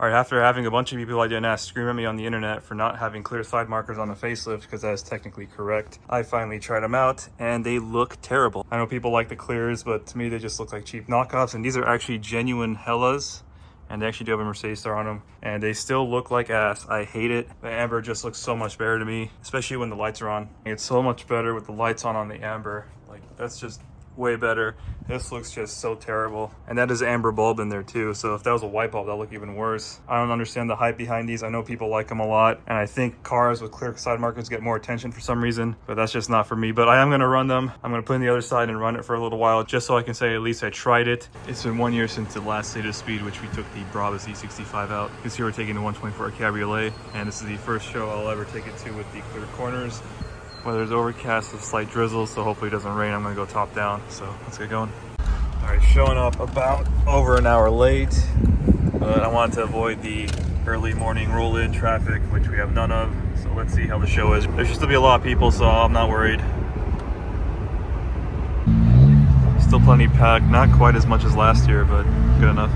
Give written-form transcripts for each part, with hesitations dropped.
All right, after having a bunch of people I didn't ask scream at me on the internet for not having clear side markers on the facelift because that is technically correct, I finally tried them out and they look terrible. I know people like the clears, but to me they just look like cheap knockoffs, and these are actually genuine Hellas, and they actually do have a Mercedes star on them, and they still look like ass. I hate it. The amber just looks so much better to me, especially when the lights are on. It's so much better with the lights on the amber. Like, that's just way better. This looks just so terrible, and that is amber bulb in there too, so if that was a white bulb, that'll look even worse. I don't understand the hype behind these. I know people like them a lot, and I think cars with clear side markers get more attention for some reason, but that's just not for me. But I am going to run them. I'm going to put in the other side and run it for a little while, just so I can say at least I tried it. It's been 1 year since the last state of speed, which we took the Brabus E65 out. You can see we're taking the 124 Cabriolet, and this is the first show I'll ever take it to with the clear corners. Weather's overcast with slight drizzle, so hopefully it doesn't rain. I'm gonna go top down, so let's get going. All right, showing up about over an hour late, but I wanted to avoid the early morning roll-in traffic, which we have none of, so let's see how the show is. There should still be a lot of people, so I'm not worried. Still plenty packed, not quite as much as last year, but good enough.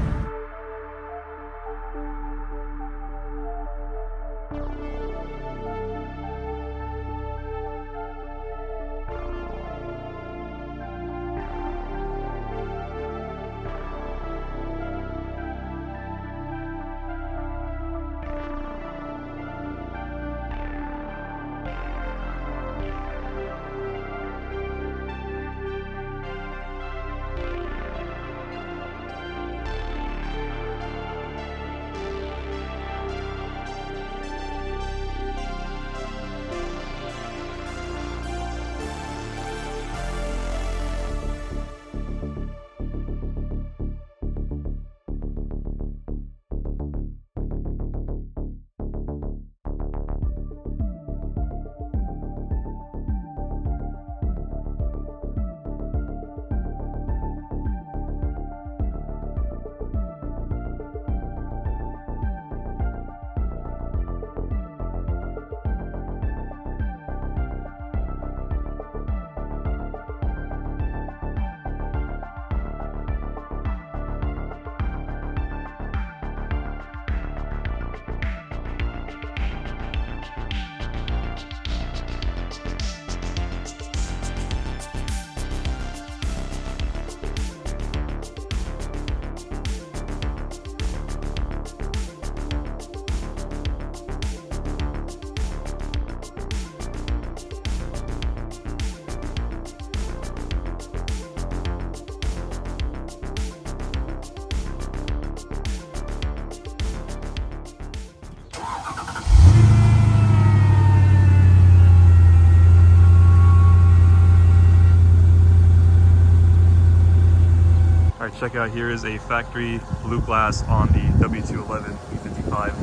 Check out, here is a factory blue glass on the W211 E55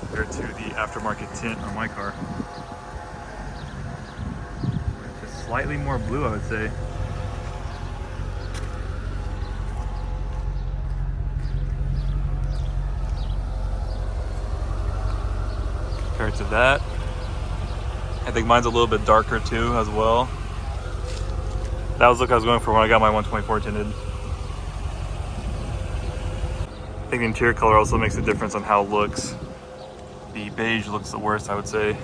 compared to the aftermarket tint on my car. Just slightly more blue, I would say. Compared to that, I think mine's a little bit darker too as well. That was the look I was going for when I got my 124 tinted. I think the interior color also makes a difference on how it looks. The beige looks the worst, I would say.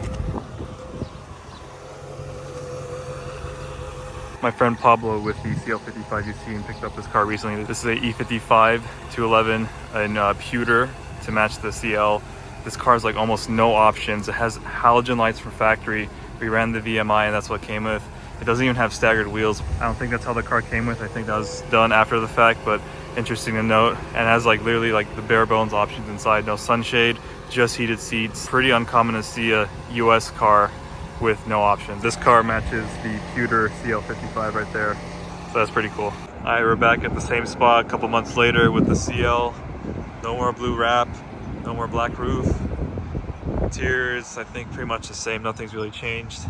My friend Pablo with the CL55 you've seen picked up this car recently. This is a E55 211 in pewter to match the CL. This car is like almost no options. It has halogen lights from factory. We ran the VMI and that's what it came with. It doesn't even have staggered wheels. I don't think that's how the car came with. I think that was done after the fact, but interesting to note. And has like literally like the bare bones options inside. No sunshade, just heated seats. Pretty uncommon to see a US car with no options. This car matches the pewter CL55 right there, so that's pretty cool. All right, we're back at the same spot a couple months later with the CL. No more blue wrap, no more black roof. Interiors, I think pretty much the same. Nothing's really changed,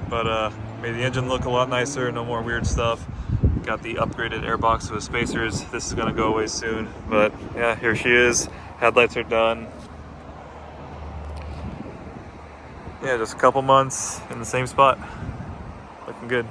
but made the engine look a lot nicer. No more weird stuff. Got the upgraded airbox with spacers. This is gonna go away soon, but yeah, here she is. Headlights are done. Yeah, just a couple months in the same spot. Looking good.